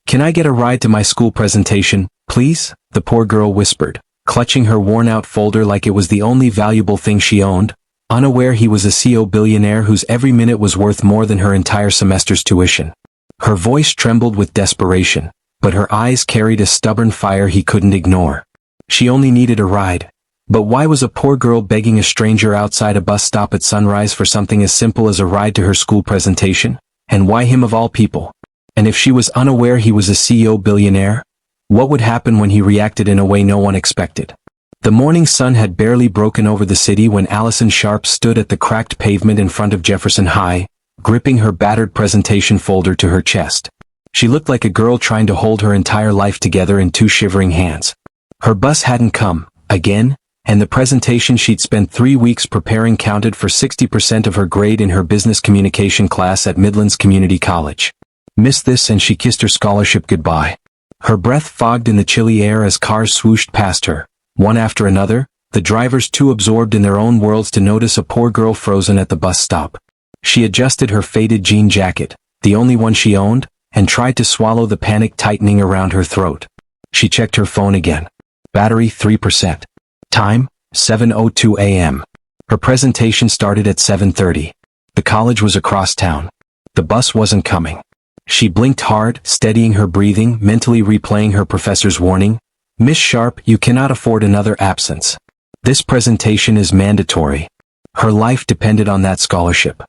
"Can I get a ride to my school presentation, please?" the poor girl whispered, clutching her worn-out folder like it was the only valuable thing she owned, unaware he was a CEO billionaire whose every minute was worth more than her entire semester's tuition. Her voice trembled with desperation, but her eyes carried a stubborn fire he couldn't ignore. She only needed a ride. But why was a poor girl begging a stranger outside a bus stop at sunrise for something as simple as a ride to her school presentation? And why him of all people? And if she was unaware he was a CEO billionaire, what would happen when he reacted in a way no one expected? The morning sun had barely broken over the city when Allison Sharp stood at the cracked pavement in front of Jefferson High, gripping her battered presentation folder to her chest. She looked like a girl trying to hold her entire life together in two shivering hands. Her bus hadn't come, again, and the presentation she'd spent 3 weeks preparing counted for 60% of her grade in her business communication class at Midlands Community College. Missed this and she kissed her scholarship goodbye. Her breath fogged in the chilly air as cars swooshed past her, one after another, the drivers too absorbed in their own worlds to notice a poor girl frozen at the bus stop. She adjusted her faded jean jacket, the only one she owned, and tried to swallow the panic tightening around her throat. She checked her phone again. Battery 3%. Time, 7:02 a.m. Her presentation started at 7:30. The college was across town. The bus wasn't coming. She blinked hard, steadying her breathing, mentally replaying her professor's warning. "Miss Sharp, you cannot afford another absence. This presentation is mandatory." Her life depended on that scholarship.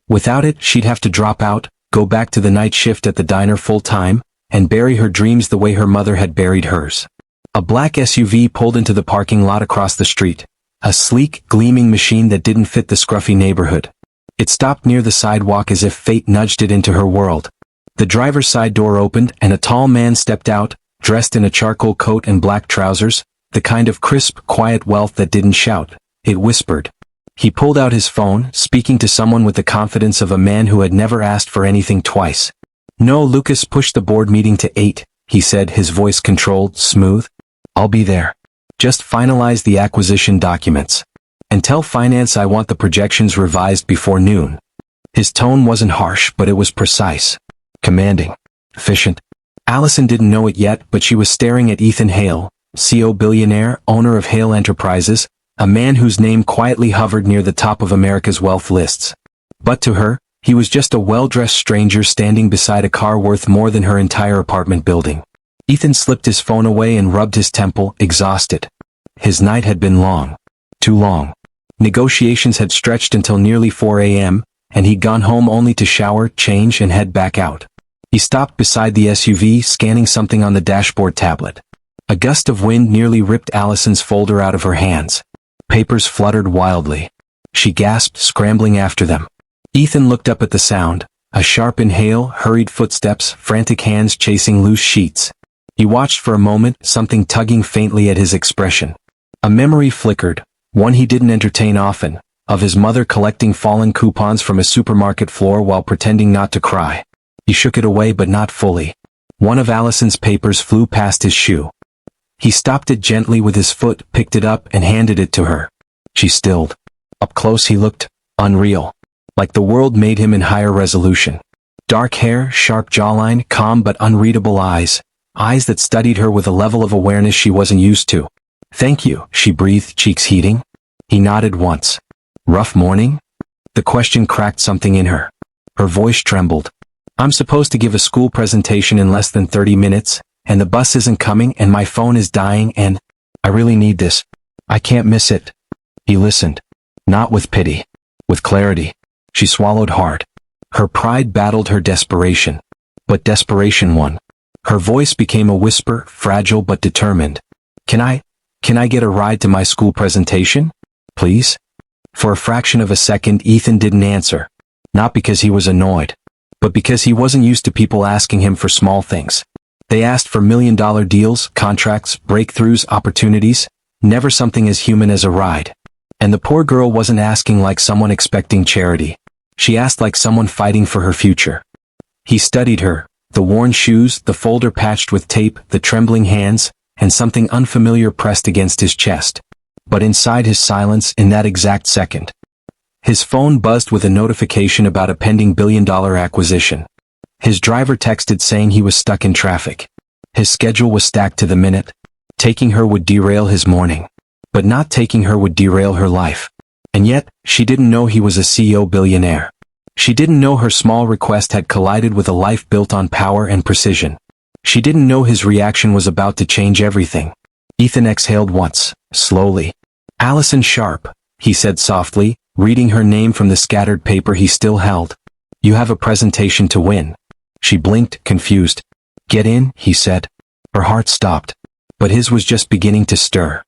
Without it, she'd have to drop out, go back to the night shift at the diner full-time, and bury her dreams the way her mother had buried hers. A black SUV pulled into the parking lot across the street, a sleek, gleaming machine that didn't fit the scruffy neighborhood. It stopped near the sidewalk as if fate nudged it into her world. The driver's side door opened and a tall man stepped out, dressed in a charcoal coat and black trousers, the kind of crisp, quiet wealth that didn't shout, it whispered. He pulled out his phone, speaking to someone with the confidence of a man who had never asked for anything twice. "No, Lucas, push the board meeting to 8, he said, his voice controlled, smooth. "I'll be there. Just finalize the acquisition documents. And tell finance I want the projections revised before noon." His tone wasn't harsh, but it was precise. Commanding. Efficient. Allison didn't know it yet, but she was staring at Ethan Hale, CEO Billionaire, owner of Hale Enterprises, a man whose name quietly hovered near the top of America's wealth lists. But to her, he was just a well-dressed stranger standing beside a car worth more than her entire apartment building. Ethan slipped his phone away and rubbed his temple, exhausted. His night had been long. Too long. Negotiations had stretched until nearly 4 a.m., and he'd gone home only to shower, change, and head back out. He stopped beside the SUV, scanning something on the dashboard tablet. A gust of wind nearly ripped Allison's folder out of her hands. Papers fluttered wildly. She gasped, scrambling after them. Ethan looked up at the sound, a sharp inhale, hurried footsteps, frantic hands chasing loose sheets. He watched for a moment, something tugging faintly at his expression. A memory flickered, one he didn't entertain often, of his mother collecting fallen coupons from a supermarket floor while pretending not to cry. He shook it away but not fully. One of Allison's papers flew past his shoe. He stopped it gently with his foot, picked it up, and handed it to her. She stilled. Up close he looked, unreal. Like the world made him in higher resolution. Dark hair, sharp jawline, calm but unreadable eyes. Eyes that studied her with a level of awareness she wasn't used to. "Thank you," she breathed, cheeks heating. He nodded once. "Rough morning?" The question cracked something in her. Her voice trembled. "I'm supposed to give a school presentation in less than 30 minutes, and the bus isn't coming and my phone is dying and I really need this. I can't miss it." He listened. Not with pity. With clarity. She swallowed hard. Her pride battled her desperation. But desperation won. Her voice became a whisper, fragile but determined. Can I get a ride to my school presentation? Please?" For a fraction of a second Ethan didn't answer. Not because he was annoyed, but because he wasn't used to people asking him for small things. They asked for million-dollar deals, contracts, breakthroughs, opportunities, never something as human as a ride. And the poor girl wasn't asking like someone expecting charity. She asked like someone fighting for her future. He studied her. The worn shoes, the folder patched with tape, the trembling hands, and something unfamiliar pressed against his chest. But inside his silence, in that exact second, his phone buzzed with a notification about a pending billion-dollar acquisition. His driver texted saying he was stuck in traffic. His schedule was stacked to the minute. Taking her would derail his morning. But not taking her would derail her life. And yet, she didn't know he was a CEO billionaire. She didn't know her small request had collided with a life built on power and precision. She didn't know his reaction was about to change everything. Ethan exhaled once, slowly. "Allison Sharp," he said softly, reading her name from the scattered paper he still held. "You have a presentation to win." She blinked, confused. "Get in," he said. Her heart stopped. But his was just beginning to stir.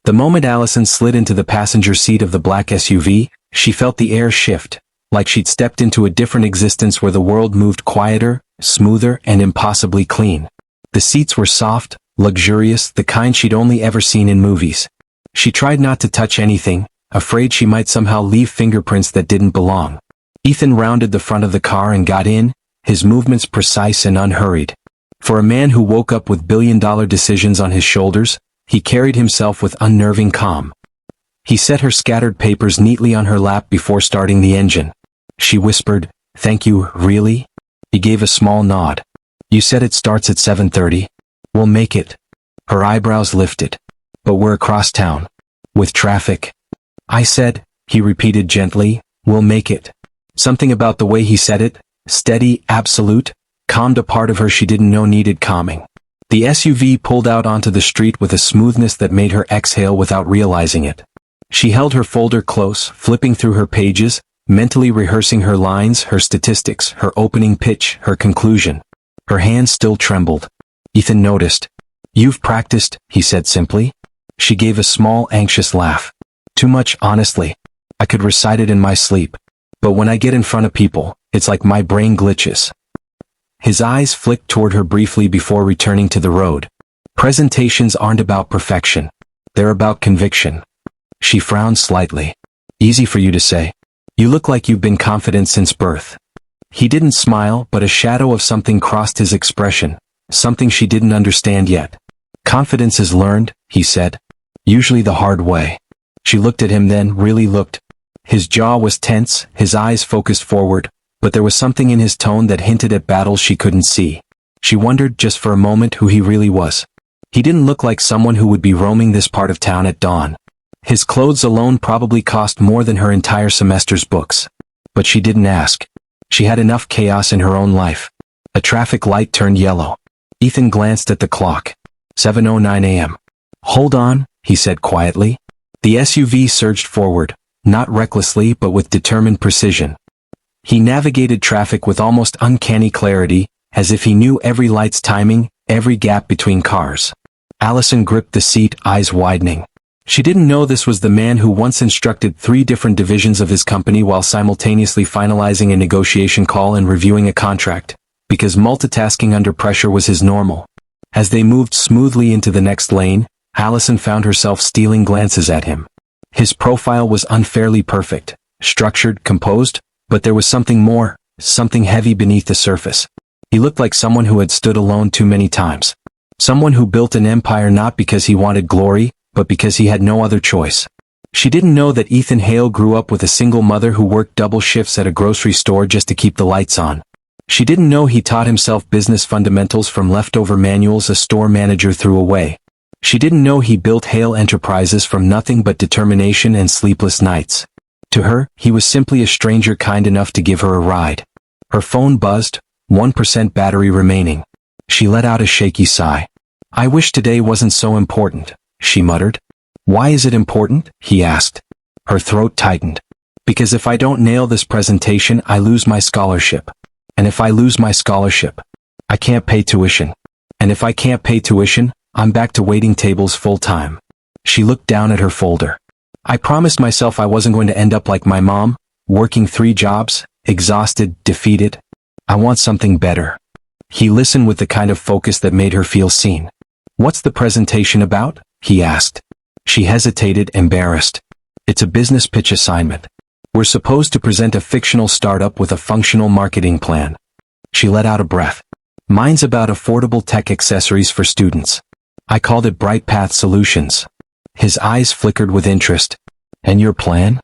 The moment Allison slid into the passenger seat of the black SUV, she felt the air shift, like she'd stepped into a different existence where the world moved quieter, smoother, and impossibly clean. The seats were soft, luxurious, the kind she'd only ever seen in movies. She tried not to touch anything, afraid she might somehow leave fingerprints that didn't belong. Ethan rounded the front of the car and got in, his movements precise and unhurried. For a man who woke up with billion-dollar decisions on his shoulders, he carried himself with unnerving calm. He set her scattered papers neatly on her lap before starting the engine. She whispered, "Thank you, really?" He gave a small nod. "You said it starts at 7:30. We'll make it." Her eyebrows lifted. "But we're across town. With traffic." "I said," he repeated gently, "we'll make it." Something about the way he said it, steady, absolute, calmed a part of her she didn't know needed calming. The SUV pulled out onto the street with a smoothness that made her exhale without realizing it. She held her folder close, flipping through her pages, mentally rehearsing her lines, her statistics, her opening pitch, her conclusion. Her hands still trembled. Ethan noticed. "You've practiced," he said simply. She gave a small, anxious laugh. "Too much, honestly. I could recite it in my sleep. But when I get in front of people, it's like my brain glitches." His eyes flicked toward her briefly before returning to the road. "Presentations aren't about perfection. They're about conviction." She frowned slightly. "Easy for you to say. You look like you've been confident since birth." He didn't smile, but a shadow of something crossed his expression, something she didn't understand yet. "Confidence is learned," he said. "Usually the hard way." She looked at him then, really looked. His jaw was tense, his eyes focused forward, but there was something in his tone that hinted at battles she couldn't see. She wondered just for a moment who he really was. He didn't look like someone who would be roaming this part of town at dawn. His clothes alone probably cost more than her entire semester's books. But she didn't ask. She had enough chaos in her own life. A traffic light turned yellow. Ethan glanced at the clock. 7:09 a.m. "Hold on," he said quietly. The SUV surged forward, not recklessly but with determined precision. He navigated traffic with almost uncanny clarity, as if he knew every light's timing, every gap between cars. Allison gripped the seat, eyes widening. She didn't know this was the man who once instructed 3 different divisions of his company while simultaneously finalizing a negotiation call and reviewing a contract, because multitasking under pressure was his normal. As they moved smoothly into the next lane, Allison found herself stealing glances at him. His profile was unfairly perfect, structured, composed, but there was something more, something heavy beneath the surface. He looked like someone who had stood alone too many times. Someone who built an empire not because he wanted glory, but because he had no other choice. She didn't know that Ethan Hale grew up with a single mother who worked double shifts at a grocery store just to keep the lights on. She didn't know he taught himself business fundamentals from leftover manuals a store manager threw away. She didn't know he built Hale Enterprises from nothing but determination and sleepless nights. To her, he was simply a stranger kind enough to give her a ride. Her phone buzzed, 1% battery remaining. She let out a shaky sigh. "I wish today wasn't so important," she muttered. "Why is it important?" he asked. Her throat tightened. "Because if I don't nail this presentation, I lose my scholarship. And if I lose my scholarship, I can't pay tuition. And if I can't pay tuition, I'm back to waiting tables full time." She looked down at her folder. "I promised myself I wasn't going to end up like my mom, working 3 jobs, exhausted, defeated. I want something better." He listened with the kind of focus that made her feel seen. "What's the presentation about?" he asked. She hesitated, embarrassed. "It's a business pitch assignment. We're supposed to present a fictional startup with a functional marketing plan." She let out a breath. "Mine's about affordable tech accessories for students. I called it Bright Path Solutions." His eyes flickered with interest. "And your plan?"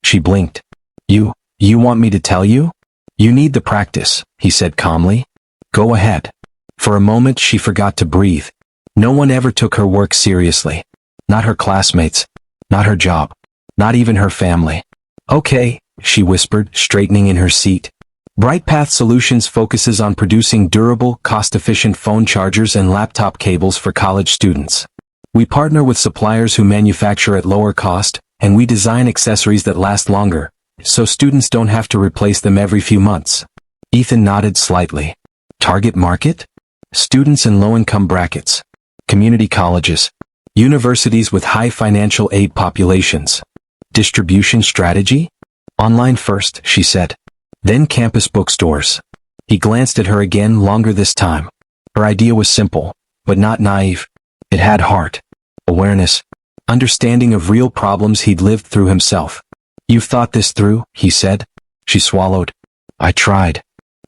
She blinked. You want me to tell you?" "You need the practice," he said calmly. Go ahead. For a moment she forgot to breathe. No one ever took her work seriously. Not her classmates. Not her job. Not even her family. Okay, she whispered, straightening in her seat. BrightPath Solutions focuses on producing durable, cost-efficient phone chargers and laptop cables for college students. We partner with suppliers who manufacture at lower cost, and we design accessories that last longer, so students don't have to replace them every few months. Ethan nodded slightly. Target market? Students in low-income brackets. Community colleges. Universities with high financial aid populations. Distribution strategy? Online first, she said. Then campus bookstores. He glanced at her again, longer this time. Her idea was simple, but not naive. It had heart, awareness, understanding of real problems he'd lived through himself. You've thought this through, he said. She swallowed. I tried.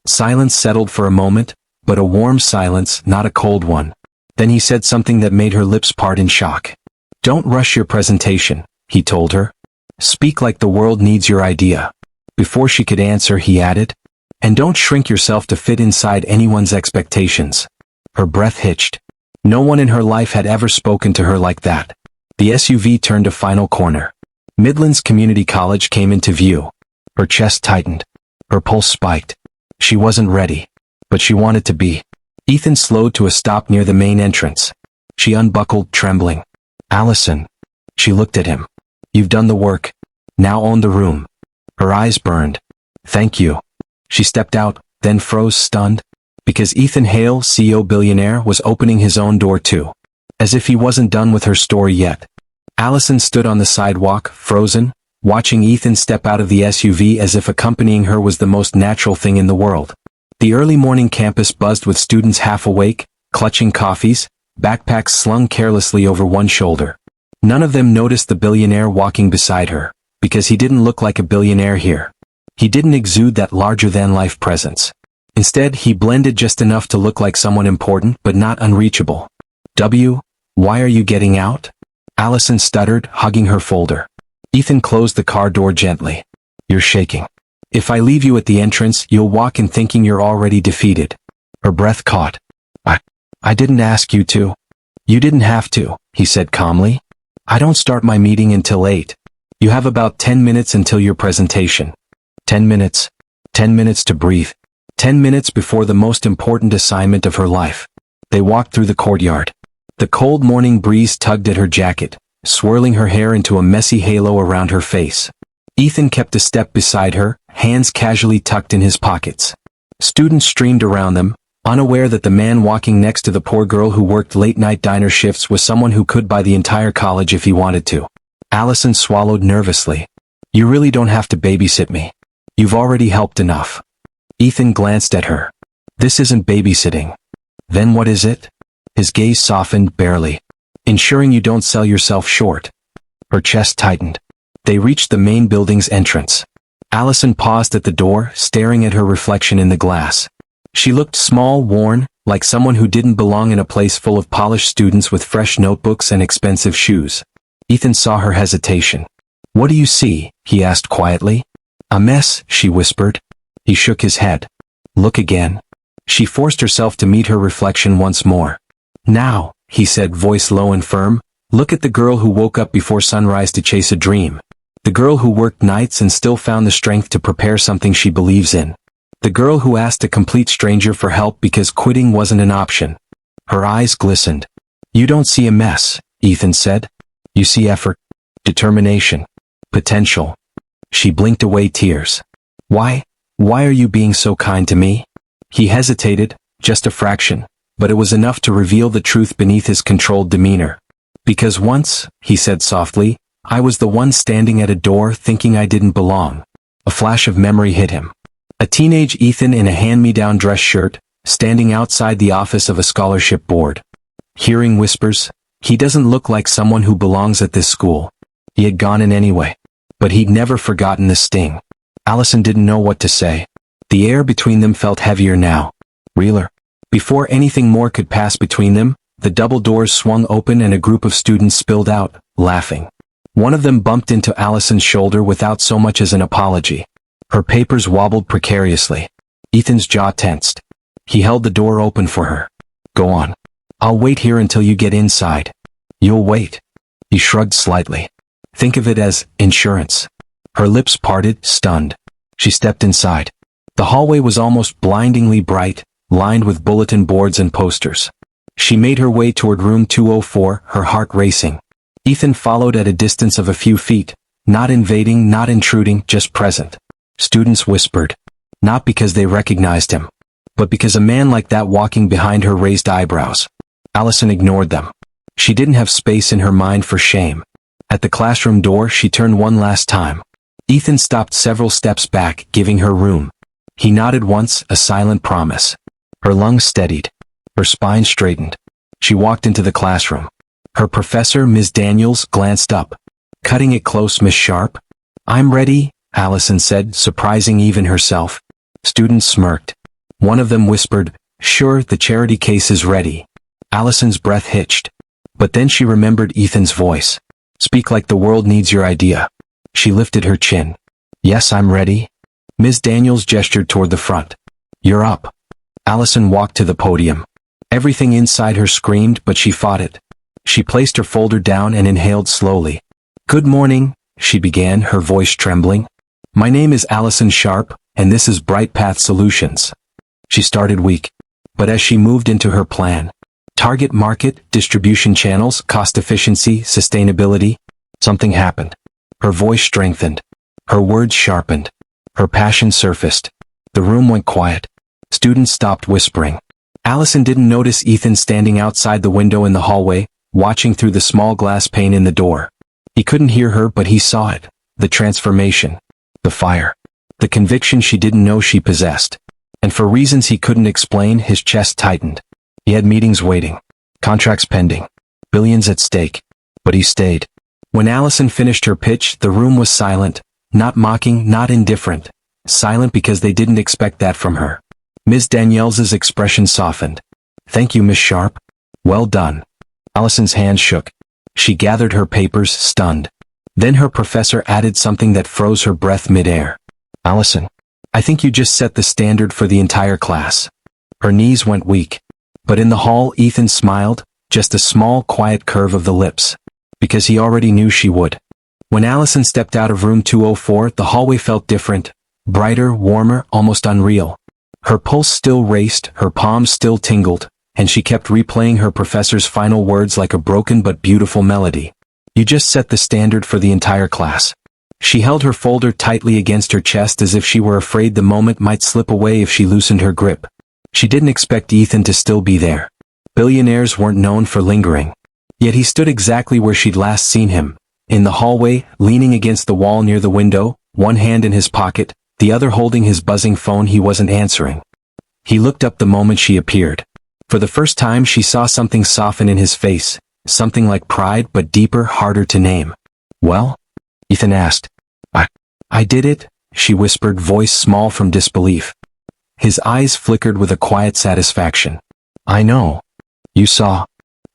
Silence settled for a moment, but a warm silence, not a cold one. Then he said something that made her lips part in shock. Don't rush your presentation, he told her. Speak like the world needs your idea. Before she could answer, he added, and don't shrink yourself to fit inside anyone's expectations. Her breath hitched. No one in her life had ever spoken to her like that. The SUV turned a final corner. Midlands Community College came into view. Her chest tightened. Her pulse spiked. She wasn't ready, but she wanted to be. Ethan slowed to a stop near the main entrance. She unbuckled, trembling. Allison. She looked at him. You've done the work. Now own the room. Her eyes burned. Thank you. She stepped out, then froze, stunned, because Ethan Hale, CEO Billionaire, was opening his own door too. As if he wasn't done with her story yet. Allison stood on the sidewalk, frozen, watching Ethan step out of the SUV as if accompanying her was the most natural thing in the world. The early morning campus buzzed with students half awake, clutching coffees, backpacks slung carelessly over one shoulder. None of them noticed the billionaire walking beside her, because he didn't look like a billionaire here. He didn't exude that larger-than-life presence. Instead, he blended just enough to look like someone important but not unreachable. Why are you getting out? Allison stuttered, hugging her folder. Ethan closed the car door gently. You're shaking. If I leave you at the entrance, you'll walk in thinking you're already defeated. Her breath caught. I didn't ask you to. You didn't have to, he said calmly. I don't start my meeting until 8. You have about 10 minutes until your presentation. 10 minutes. 10 minutes to breathe. 10 minutes before the most important assignment of her life. They walked through the courtyard. The cold morning breeze tugged at her jacket, swirling her hair into a messy halo around her face. Ethan kept a step beside her, hands casually tucked in his pockets. Students streamed around them, unaware that the man walking next to the poor girl who worked late-night diner shifts was someone who could buy the entire college if he wanted to. Allison swallowed nervously. You really don't have to babysit me. You've already helped enough. Ethan glanced at her. This isn't babysitting. Then what is it? His gaze softened, barely. Ensuring you don't sell yourself short. Her chest tightened. They reached the main building's entrance. Allison paused at the door, staring at her reflection in the glass. She looked small, worn, like someone who didn't belong in a place full of polished students with fresh notebooks and expensive shoes. Ethan saw her hesitation. What do you see? He asked quietly. A mess, she whispered. He shook his head. Look again. She forced herself to meet her reflection once more. Now, he said, voice low and firm, look at the girl who woke up before sunrise to chase a dream. The girl who worked nights and still found the strength to prepare something she believes in. The girl who asked a complete stranger for help because quitting wasn't an option. Her eyes glistened. You don't see a mess, Ethan said. You see effort, determination, potential. She blinked away tears. Why are you being so kind to me? He hesitated, just a fraction, but it was enough to reveal the truth beneath his controlled demeanor. Because once, he said softly, I was the one standing at a door thinking I didn't belong. A flash of memory hit him. A teenage Ethan in a hand-me-down dress shirt, standing outside the office of a scholarship board. Hearing whispers, he doesn't look like someone who belongs at this school. He had gone in anyway. But he'd never forgotten the sting. Allison didn't know what to say. The air between them felt heavier now. Realer. Before anything more could pass between them, the double doors swung open and a group of students spilled out, laughing. One of them bumped into Allison's shoulder without so much as an apology. Her papers wobbled precariously. Ethan's jaw tensed. He held the door open for her. Go on. I'll wait here until you get inside. You'll wait. He shrugged slightly. Think of it as insurance. Her lips parted, stunned. She stepped inside. The hallway was almost blindingly bright, lined with bulletin boards and posters. She made her way toward room 204, her heart racing. Ethan followed at a distance of a few feet, not invading, not intruding, just present. Students whispered. Not because they recognized him, but because a man like that walking behind her raised eyebrows. Allison ignored them. She didn't have space in her mind for shame. At the classroom door, she turned one last time. Ethan stopped several steps back, giving her room. He nodded once, a silent promise. Her lungs steadied. Her spine straightened. She walked into the classroom. Her professor, Ms. Daniels, glanced up. Cutting it close, Miss Sharp? I'm ready, Allison said, surprising even herself. Students smirked. One of them whispered, Sure, the charity case is ready. Allison's breath hitched. But then she remembered Ethan's voice. Speak like the world needs your idea. She lifted her chin. Yes, I'm ready. Ms. Daniels gestured toward the front. You're up. Allison walked to the podium. Everything inside her screamed, but she fought it. She placed her folder down and inhaled slowly. Good morning, she began, her voice trembling. My name is Allison Sharp, and this is Bright Path Solutions. She started weak. But as she moved into her plan, target market, distribution channels, cost efficiency, sustainability, something happened. Her voice strengthened. Her words sharpened. Her passion surfaced. The room went quiet. Students stopped whispering. Allison didn't notice Ethan standing outside the window in the hallway, watching through the small glass pane in the door. He couldn't hear her, but he saw it. The transformation. The fire. The conviction she didn't know she possessed. And for reasons he couldn't explain, his chest tightened. He had meetings waiting. Contracts pending. Billions at stake. But he stayed. When Allison finished her pitch, the room was silent. Not mocking, not indifferent. Silent because they didn't expect that from her. Ms. Daniels's expression softened. Thank you, Miss Sharp. Well done. Allison's hand shook. She gathered her papers, stunned. Then her professor added something that froze her breath midair. Allison, I think you just set the standard for the entire class. Her knees went weak. But in the hall, Ethan smiled, just a small, quiet curve of the lips. Because he already knew she would. When Allison stepped out of room 204, the hallway felt different. Brighter, warmer, almost unreal. Her pulse still raced, her palms still tingled, and she kept replaying her professor's final words like a broken but beautiful melody. You just set the standard for the entire class. She held her folder tightly against her chest as if she were afraid the moment might slip away if she loosened her grip. She didn't expect Ethan to still be there. Billionaires weren't known for lingering. Yet he stood exactly where she'd last seen him, in the hallway, leaning against the wall near the window, one hand in his pocket, the other holding his buzzing phone he wasn't answering. He looked up the moment she appeared. For the first time she saw something soften in his face, something like pride but deeper, harder to name. Well? Ethan asked. I did it, she whispered, voice small from disbelief. His eyes flickered with a quiet satisfaction. I know. You saw.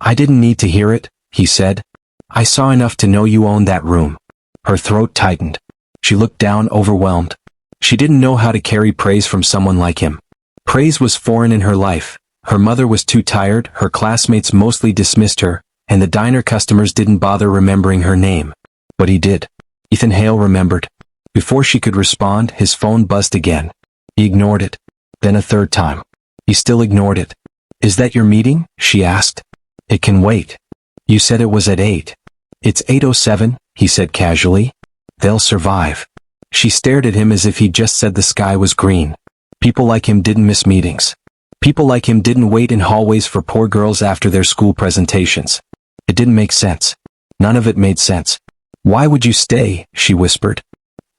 I didn't need to hear it, he said. I saw enough to know you owned that room. Her throat tightened. She looked down, overwhelmed. She didn't know how to carry praise from someone like him. Praise was foreign in her life. Her mother was too tired, her classmates mostly dismissed her, and the diner customers didn't bother remembering her name. But he did. Ethan Hale remembered. Before she could respond, his phone buzzed again. He ignored it. Then a third time. He still ignored it. Is that your meeting? She asked. It can wait. You said it was at 8. It's 8:07, he said casually. They'll survive. She stared at him as if he'd just said the sky was green. People like him didn't miss meetings. People like him didn't wait in hallways for poor girls after their school presentations. It didn't make sense. None of it made sense. Why would you stay? She whispered.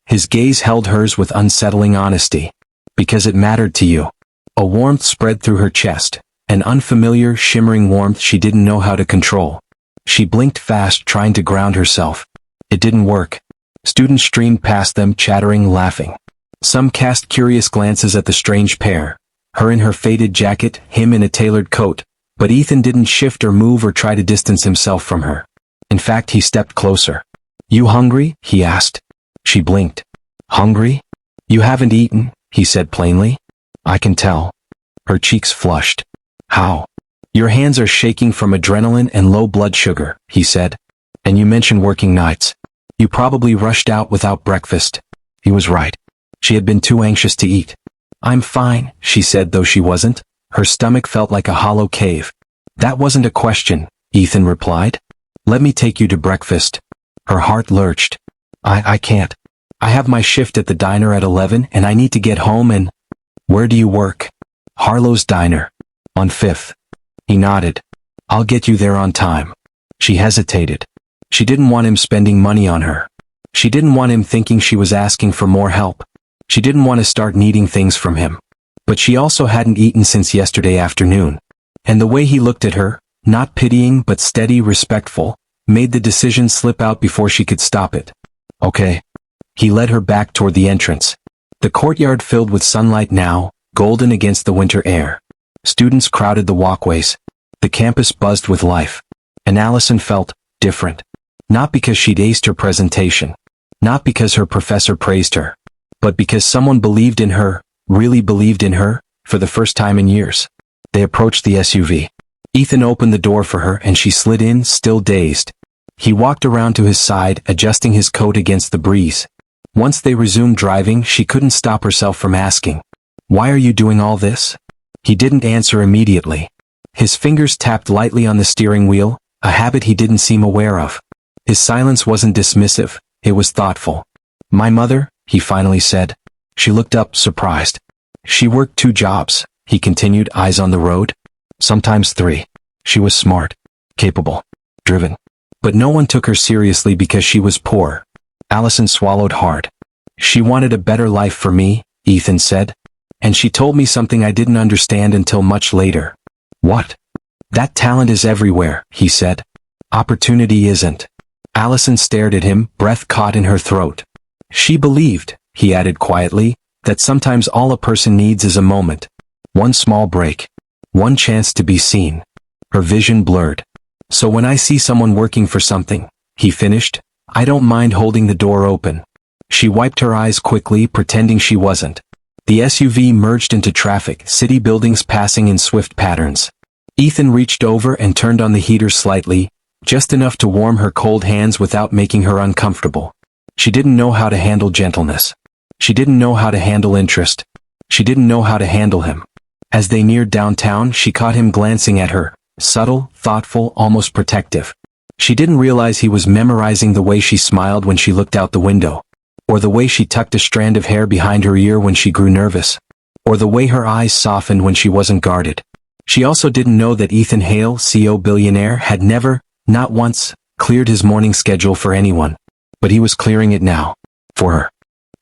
His gaze held hers with unsettling honesty. Because it mattered to you. A warmth spread through her chest. An unfamiliar, shimmering warmth she didn't know how to control. She blinked fast, trying to ground herself. It didn't work. Students streamed past them, chattering, laughing. Some cast curious glances at the strange pair. Her in her faded jacket, him in a tailored coat. But Ethan didn't shift or move or try to distance himself from her. In fact, he stepped closer. You hungry? He asked. She blinked. Hungry? You haven't eaten, he said plainly. I can tell. Her cheeks flushed. How? Your hands are shaking from adrenaline and low blood sugar, he said. And you mentioned working nights. You probably rushed out without breakfast. He was right. She had been too anxious to eat. I'm fine, she said, though she wasn't. Her stomach felt like a hollow cave. That wasn't a question, Ethan replied. Let me take you to breakfast. Her heart lurched. I can't. I have my shift at the diner at 11 and I need to get home and... Where do you work? Harlow's Diner. On 5th. He nodded. I'll get you there on time. She hesitated. She didn't want him spending money on her. She didn't want him thinking she was asking for more help. She didn't want to start needing things from him. But she also hadn't eaten since yesterday afternoon. And the way he looked at her, not pitying but steady, respectful, made the decision slip out before she could stop it. Okay. He led her back toward the entrance. The courtyard filled with sunlight now, golden against the winter air. Students crowded the walkways. The campus buzzed with life. And Allison felt different. Not because she'd aced her presentation. Not because her professor praised her. But because someone believed in her, really believed in her, for the first time in years. They approached the SUV. Ethan opened the door for her and she slid in, still dazed. He walked around to his side, adjusting his coat against the breeze. Once they resumed driving, she couldn't stop herself from asking, "Why are you doing all this?" He didn't answer immediately. His fingers tapped lightly on the steering wheel, a habit he didn't seem aware of. His silence wasn't dismissive, it was thoughtful. "My mother," he finally said. She looked up, surprised. "She worked 2 jobs," he continued, eyes on the road. "Sometimes 3. She was smart, capable, driven. But no one took her seriously because she was poor." Allison swallowed hard. "She wanted a better life for me," Ethan said. "And she told me something I didn't understand until much later." "What?" "That talent is everywhere," he said. "Opportunity isn't." Allison stared at him, breath caught in her throat. "She believed," he added quietly, "that sometimes all a person needs is a moment. One small break. One chance to be seen." Her vision blurred. "So when I see someone working for something," he finished, "I don't mind holding the door open." She wiped her eyes quickly, pretending she wasn't. The SUV merged into traffic, city buildings passing in swift patterns. Ethan reached over and turned on the heater slightly, just enough to warm her cold hands without making her uncomfortable. She didn't know how to handle gentleness. She didn't know how to handle interest. She didn't know how to handle him. As they neared downtown, she caught him glancing at her, subtle, thoughtful, almost protective. She didn't realize he was memorizing the way she smiled when she looked out the window, or the way she tucked a strand of hair behind her ear when she grew nervous, or the way her eyes softened when she wasn't guarded. She also didn't know that Ethan Hale, CEO Billionaire, had never, not once, cleared his morning schedule for anyone. But he was clearing it now. For her.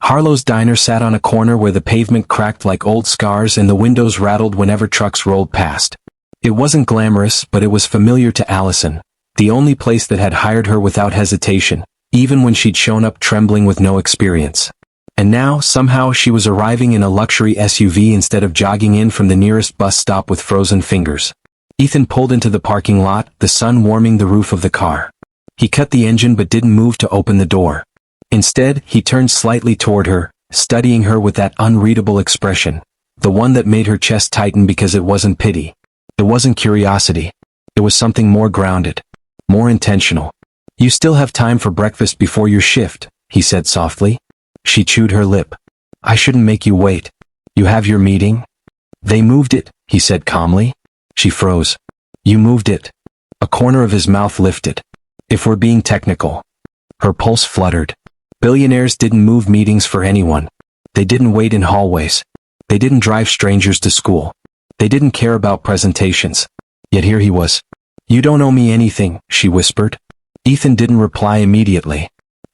Harlow's Diner sat on a corner where the pavement cracked like old scars and the windows rattled whenever trucks rolled past. It wasn't glamorous, but it was familiar to Allison, the only place that had hired her without hesitation, even when she'd shown up trembling with no experience. And now, somehow, she was arriving in a luxury SUV instead of jogging in from the nearest bus stop with frozen fingers. Ethan pulled into the parking lot, the sun warming the roof of the car. He cut the engine but didn't move to open the door. Instead, he turned slightly toward her, studying her with that unreadable expression, the one that made her chest tighten because it wasn't pity. It wasn't curiosity. It was something more grounded, more intentional. "You still have time for breakfast before your shift," he said softly. She chewed her lip. "I shouldn't make you wait. You have your meeting?" "They moved it," he said calmly. She froze. "You moved it." A corner of his mouth lifted. "If we're being technical." Her pulse fluttered. Billionaires didn't move meetings for anyone. They didn't wait in hallways. They didn't drive strangers to school. They didn't care about presentations. Yet here he was. "You don't owe me anything," she whispered. Ethan didn't reply immediately.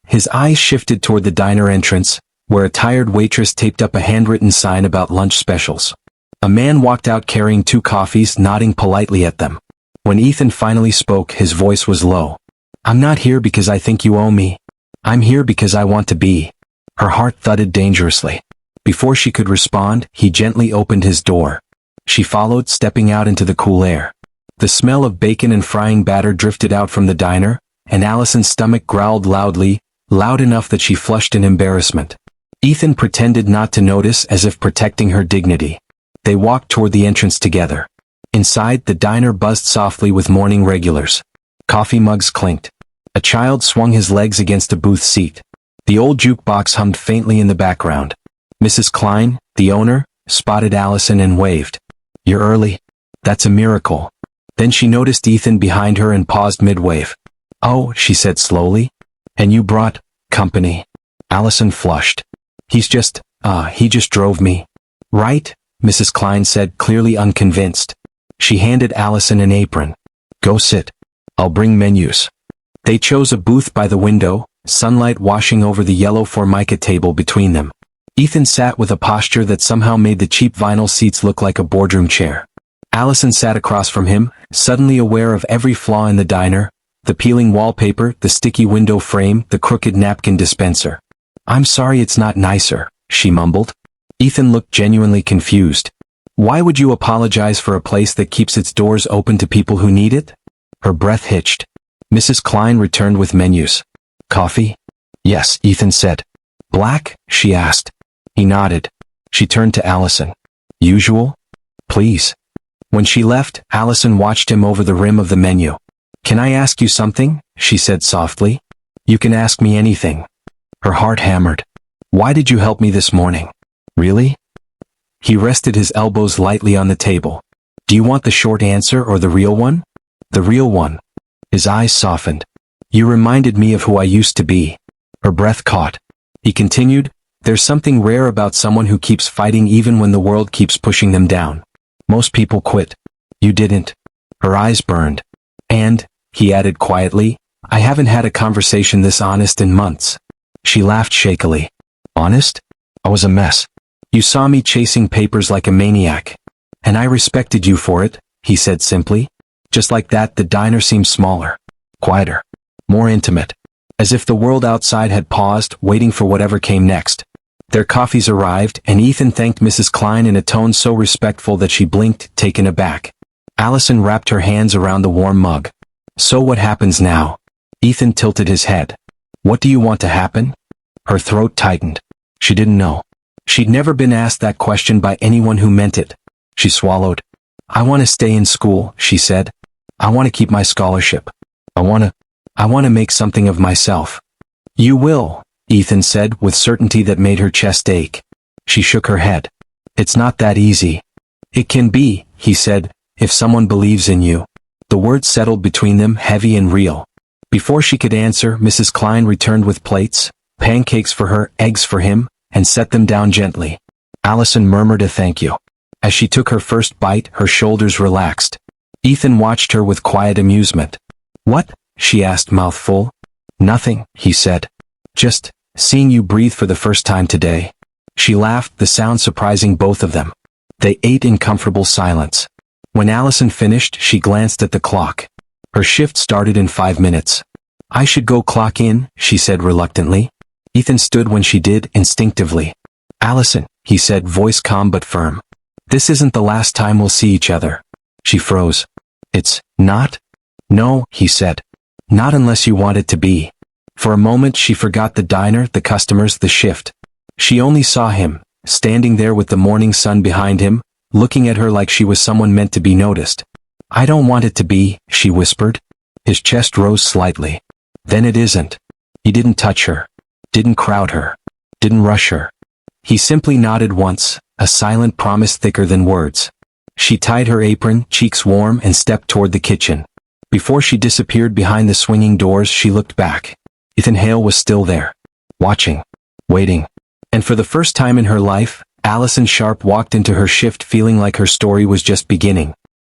His eyes shifted toward the diner entrance, where a tired waitress taped up a handwritten sign about lunch specials. A man walked out carrying 2 coffees, nodding politely at them. When Ethan finally spoke, his voice was low. "I'm not here because I think you owe me. I'm here because I want to be." Her heart thudded dangerously. Before she could respond, he gently opened his door. She followed, stepping out into the cool air. The smell of bacon and frying batter drifted out from the diner, and Allison's stomach growled loudly, loud enough that she flushed in embarrassment. Ethan pretended not to notice, as if protecting her dignity. They walked toward the entrance together. Inside, the diner buzzed softly with morning regulars. Coffee mugs clinked. A child swung his legs against a booth seat. The old jukebox hummed faintly in the background. Mrs. Klein, the owner, spotted Allison and waved. "You're early. That's a miracle." Then she noticed Ethan behind her and paused mid-wave. "Oh," she said slowly. "And you brought company." Allison flushed. He just drove me." "Right," Mrs. Klein said, clearly unconvinced. She handed Allison an apron. "Go sit. I'll bring menus." They chose a booth by the window, sunlight washing over the yellow formica table between them. Ethan sat with a posture that somehow made the cheap vinyl seats look like a boardroom chair. Allison sat across from him, suddenly aware of every flaw in the diner, the peeling wallpaper, the sticky window frame, the crooked napkin dispenser. "I'm sorry it's not nicer," she mumbled. Ethan looked genuinely confused. "Why would you apologize for a place that keeps its doors open to people who need it?" Her breath hitched. Mrs. Klein returned with menus. "Coffee?" "Yes," Ethan said. "Black?" she asked. He nodded. She turned to Allison. "Usual?" "Please." When she left, Allison watched him over the rim of the menu. "Can I ask you something?" she said softly. "You can ask me anything." Her heart hammered. "Why did you help me this morning?" "Really?" He rested his elbows lightly on the table. "Do you want the short answer or the real one?" "The real one." His eyes softened. "You reminded me of who I used to be." Her breath caught. He continued, "There's something rare about someone who keeps fighting even when the world keeps pushing them down. Most people quit. You didn't." Her eyes burned. "And," he added quietly, "I haven't had a conversation this honest in months." She laughed shakily. "Honest? I was a mess. You saw me chasing papers like a maniac. And I respected you for it," he said simply. Just like that, the diner seemed smaller, quieter, more intimate, as if the world outside had paused, waiting for whatever came next. Their coffees arrived, and Ethan thanked Mrs. Klein in a tone so respectful that she blinked, taken aback. Allison wrapped her hands around the warm mug. "So what happens now?" Ethan tilted his head. "What do you want to happen?" Her throat tightened. She didn't know. She'd never been asked that question by anyone who meant it. She swallowed. "I want to stay in school," she said. "I want to keep my scholarship. I want to make something of myself." "You will," Ethan said with certainty that made her chest ache. She shook her head. "It's not that easy." "It can be," he said, "if someone believes in you." The words settled between them, heavy and real. Before she could answer, Mrs. Klein returned with plates, pancakes for her, eggs for him, and set them down gently. Allison murmured a thank you. As she took her first bite, her shoulders relaxed. Ethan watched her with quiet amusement. "What?" she asked, mouth full. "Nothing," he said. "Just seeing you breathe for the first time today." She laughed, the sound surprising both of them. They ate in comfortable silence. When Allison finished, she glanced at the clock. Her shift started in 5 minutes. "I should go clock in," she said reluctantly. Ethan stood when she did, instinctively. "Allison," he said, voice calm but firm. "This isn't the last time we'll see each other." She froze. "It's not?" "No," he said. "Not unless you want it to be." For a moment she forgot the diner, the customers, the shift. She only saw him, standing there with the morning sun behind him, looking at her like she was someone meant to be noticed. "I don't want it to be," she whispered. His chest rose slightly. "Then it isn't." He didn't touch her. Didn't crowd her. Didn't rush her. He simply nodded once, a silent promise thicker than words. She tied her apron, cheeks warm, and stepped toward the kitchen. Before she disappeared behind the swinging doors, she looked back. Ethan Hale was still there. Watching. Waiting. And for the first time in her life, Allison Sharp walked into her shift feeling like her story was just beginning.